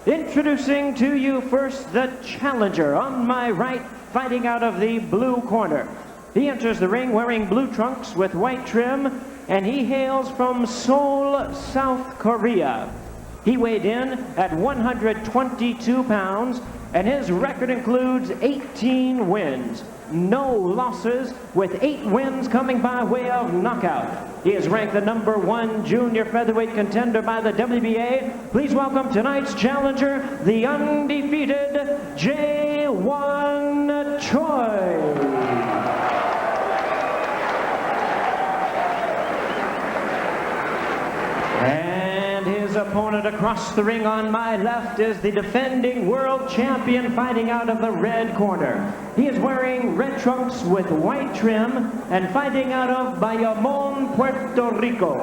Introducing to you first the challenger. On my right, fighting out of the blue corner. He enters the ring wearing blue trunks with white trim, and he hails from Seoul, South Korea. He weighed in at 122 pounds, and his record includes 18 wins, no losses, with 8 wins coming by way of knockout. He is ranked the #1 junior featherweight contender by the WBA. Please welcome tonight's challenger, the undefeated J1 Choi. And his opponent across the ring on my left is the defending world champion fighting out of the red corner. He is wearing red trunks with white trim and fighting out of Bayamon, Puerto Rico.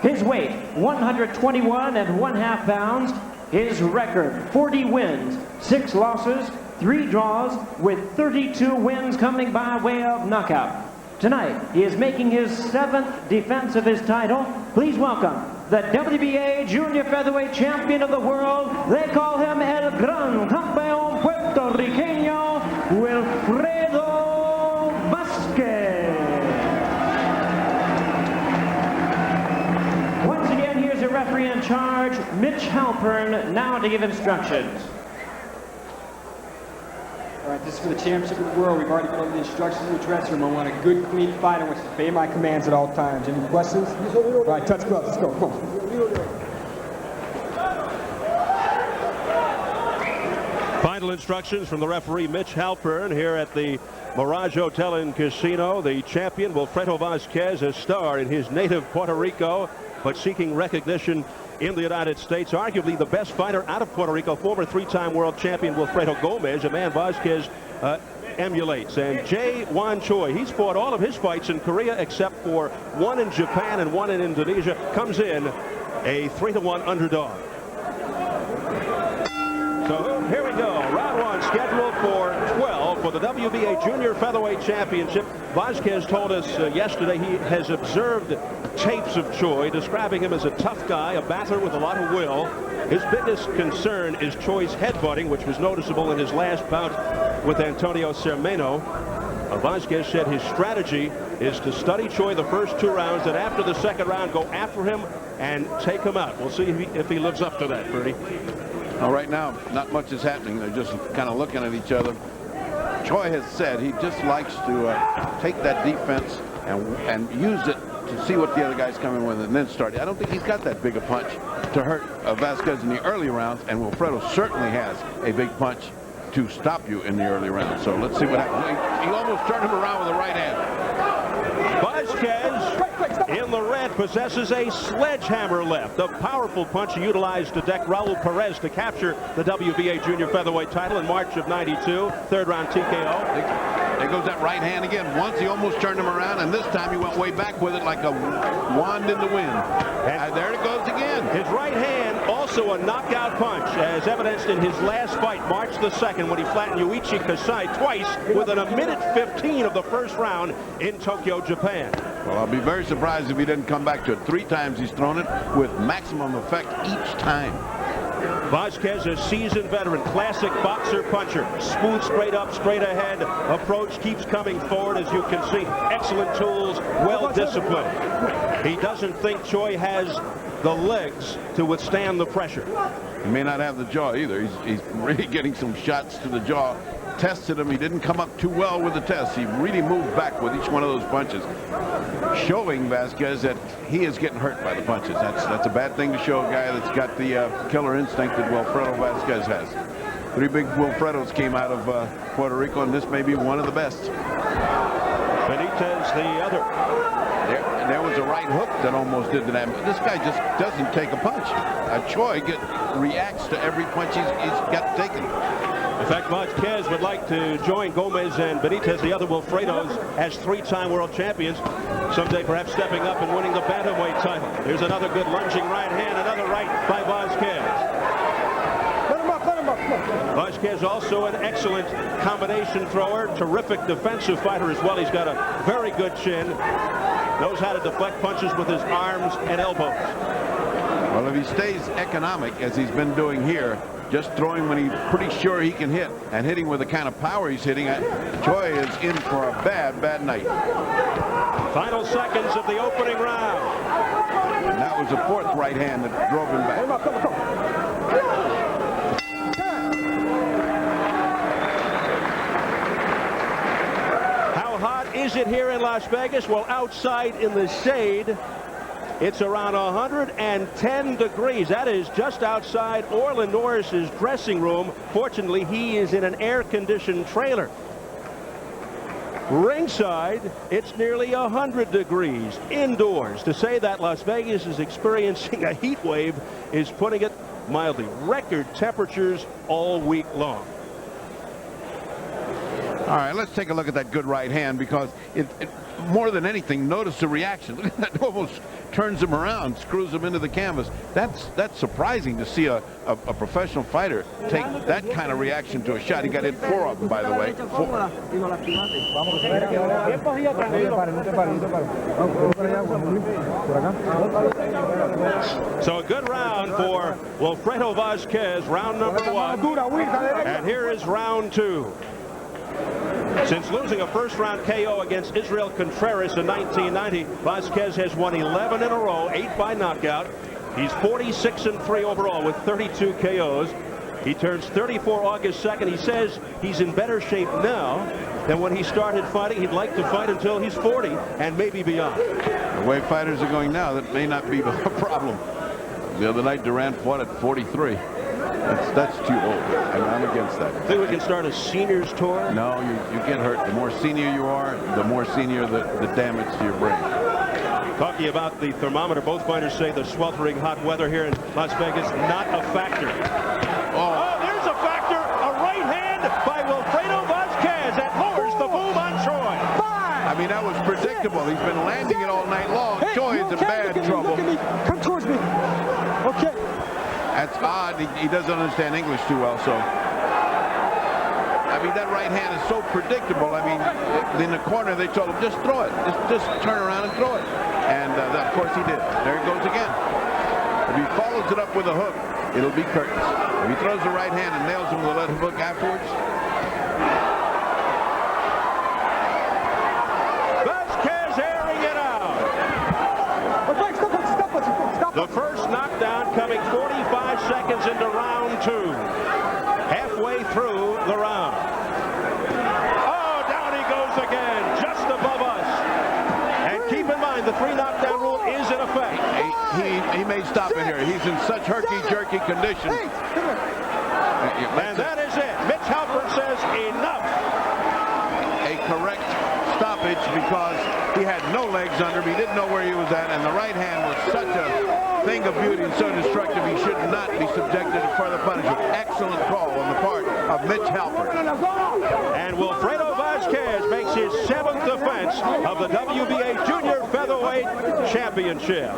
His weight, 121 1/2 pounds. His record, 40 wins, 6 losses, 3 draws, with 32 wins coming by way of knockout. Tonight, he is making his 7th defense of his title. Please welcome the WBA Junior Featherweight Champion of the world. They call him El Gran Campeón Puertorriqueño, Wilfredo Vasquez. Once again, here's your referee in charge, Mitch Halpern, now to give instructions. All right, this is for the championship of the world. We've already given the instructions in the dressing room. I want a good, clean fighter who wants to obey my commands at all times. Any questions? All right, touch gloves. Let's go. Come on. Final instructions from the referee Mitch Halpern here at the Mirage Hotel and Casino. The champion Wilfredo Vasquez, a star in his native Puerto Rico, but seeking recognition in the United States. Arguably the best fighter out of Puerto Rico, former 3-time world champion Wilfredo Gomez, a man Vasquez emulates. And J1 Choi, he's fought all of his fights in Korea except for one in Japan and one in Indonesia, comes in a 3-1 underdog. So here we go, round 1 scheduled for 12 for the WBA Junior Featherweight Championship. Vasquez told us yesterday he has observed tapes of Choi, describing him as a tough guy, a battler with a lot of will. His biggest concern is Choi's headbutting, which was noticeable in his last bout with Antonio Cermeno. Vasquez said his strategy is to study Choi the first 2 rounds, and after the second round, go after him and take him out. We'll see if he lives up to that, Bertie. Well, right now, not much is happening. They're just kind of looking at each other. Choi has said he just likes to take that defense and use it to see what the other guy's coming with and then start. I don't think he's got that big a punch to hurt Vasquez in the early rounds, and Wilfredo certainly has a big punch to stop you in the early rounds. So let's see what happens. He almost turned him around with the right hand. Vasquez in the red possesses a sledgehammer left, a powerful punch he utilized to deck Raul Perez to capture the WBA Junior Featherweight title in March of '92, 3rd round TKO. There goes that right hand again. Once he almost turned him around, and this time he went way back with it like a wand in the wind. And there it goes again. His right hand also a knockout punch, as evidenced in his last fight, March the 2nd, when he flattened Yuichi Kasai twice within a minute 15 of the first round in Tokyo, Japan. Well, I'll be very surprised if he didn't come back to it. 3 times he's thrown it with maximum effect each time. Vasquez, a seasoned veteran, classic boxer puncher. Smooth, straight up, straight ahead. Approach keeps coming forward, as you can see. Excellent tools, well disciplined. He doesn't think Choi has the legs to withstand the pressure. He may not have the jaw either. He's really getting some shots to the jaw. Tested him. He didn't come up too well with the test. He really moved back with each one of those punches, showing Vasquez that he is getting hurt by the punches. That's a bad thing to show a guy that's got the killer instinct that Wilfredo Vasquez has. 3 big Wilfredos came out of Puerto Rico, and this may be one of the best. Benitez, the other. There was a right hook that almost did that. This guy just doesn't take a punch. Choi reacts to every punch he's got taken. In fact, Vasquez would like to join Gomez and Benitez, the other Wilfredos, as 3-time world champions. Someday perhaps stepping up and winning the bantamweight title. Here's another good lunging right hand, another right by Vasquez. Vasquez also an excellent combination thrower, terrific defensive fighter as well. He's got a very good chin, knows how to deflect punches with his arms and elbows. Well, if he stays economic as he's been doing here, just throwing when he's pretty sure he can hit, and hitting with the kind of power he's hitting. Choi is in for a bad night. Final seconds of the opening round. And that was the fourth right hand that drove him back. How hot is it here in Las Vegas? Well, outside in the shade, it's around 110 degrees. That is just outside Orlin Norris's dressing room. Fortunately, he is in an air-conditioned trailer. Ringside, it's nearly 100 degrees indoors. To say that Las Vegas is experiencing a heat wave is putting it mildly. Record temperatures all week long. All right, let's take a look at that good right hand, because it more than anything, notice the reaction. Look at that, almost turns him around, screws him into the canvas. That's surprising to see a professional fighter take that kind of reaction to a shot. He got hit 4 of them, by the way. 4. So a good round for Wilfredo Vasquez, round number 1. And here is round 2. Since losing a first-round KO against Israel Contreras in 1990, Vasquez has won 11 in a row, 8 by knockout. He's 46-3 overall with 32 KOs. He turns 34 August 2nd. He says he's in better shape now than when he started fighting. He'd like to fight until he's 40 and maybe beyond. The way fighters are going now, that may not be a problem. The other night, Durant fought at 43. That's too old. I'm against that. Think we can start a seniors tour? No, you get hurt. The more senior you are, the more senior the damage to your brain. Talking about the thermometer, both fighters say the sweltering hot weather here in Las Vegas not a factor. Oh, there's a factor. A right hand by Wilfredo Vasquez that lowers the boom on Choi. I mean, that was predictable. He's been landing it all night long. Choi is in bad trouble. Look at me. Come towards me. Okay. That's odd. He doesn't understand English too well, so. I mean, that right hand is so predictable. I mean, in the corner, they told him, just throw it. Just turn around and throw it. And, of course, he did. There he goes again. If he follows it up with a hook, it'll be curtains. If he throws the right hand and nails him with a left hook afterwards. Vasquez airing it out. Stop. The first knockdown coming 45 seconds into round 2. Halfway through the round. Oh, down he goes again, just above us. And keep in mind, the 3 knockdown rule is in effect. He may stop it here. He's in such herky-jerky condition. And that is it. Mitch Halpern says enough. A correct stoppage, because he had no legs under him. He didn't know where he was at, and the right hand was such a thing of beauty and so destructive. He should not be subjected to further punishment. Excellent call on the part of Mitch Halpern. And Wilfredo Vasquez makes his 7th defense of the WBA Junior Featherweight Championship.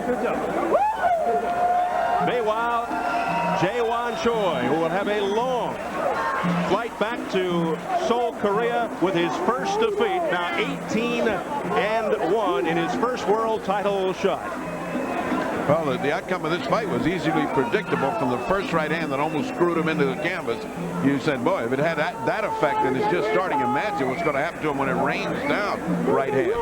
Meanwhile, Jae-Won Choi, who will have a long flight back to Seoul, Korea, with his first defeat, now 18-1 in his first world title shot. Well, the outcome of this fight was easily predictable from the first right hand that almost screwed him into the canvas. You said, boy, if it had that effect and it's just starting, imagine what's going to happen to him when it rains down right hands.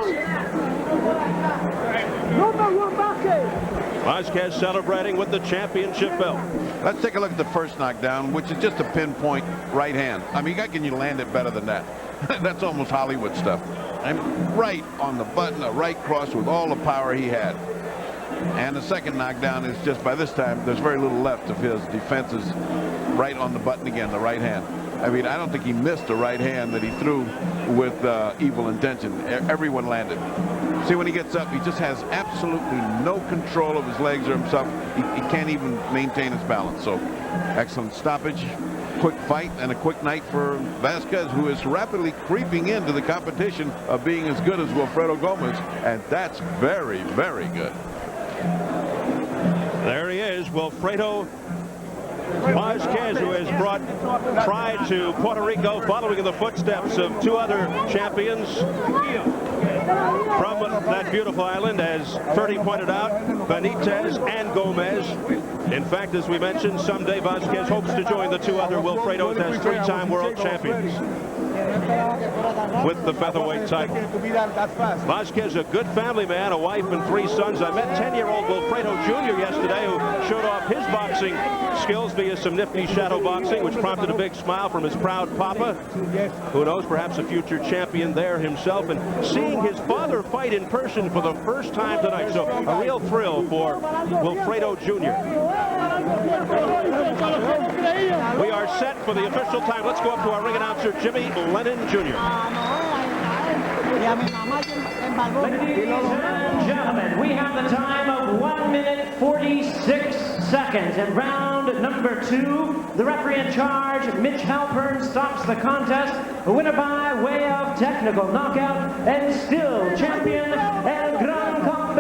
Vasquez celebrating with the championship belt. Let's take a look at the first knockdown, which is just a pinpoint right hand. I mean, how can you land it better than that? That's almost Hollywood stuff. I mean, right on the button, a right cross with all the power he had. And the second knockdown is just, by this time, there's very little left of his defense, is right on the button again, the right hand. I mean, I don't think he missed the right hand that he threw with evil intention. Everyone landed. See, when he gets up, he just has absolutely no control of his legs or himself. He can't even maintain his balance. So, excellent stoppage, quick fight, and a quick night for Vasquez, who is rapidly creeping into the competition of being as good as Wilfredo Gomez, and that's very, very good. There he is, Wilfredo Vasquez, who has brought pride to Puerto Rico, following in the footsteps of 2 other champions from that beautiful island, as Ferdy pointed out, Benitez and Gomez. In fact, as we mentioned, someday Vasquez hopes to join the two other Wilfredos as three-time world champions with the featherweight title. Vasquez, a good family man, a wife and 3 sons. I met 10-year-old Wilfredo Jr. yesterday, who showed off his boxing skills via some nifty shadow boxing, which prompted a big smile from his proud papa. Who knows, perhaps a future champion there himself. And seeing his father fight in person for the first time tonight, so a real thrill for Wilfredo Jr. We are set for the official time. Let's go up to our ring announcer, Jimmy Lennon Jr. Ladies and gentlemen, we have the time of 1 minute 46 seconds. In round number 2, the referee in charge, Mitch Halpern, stops the contest. A winner by way of technical knockout and still champion El Gran Campeón.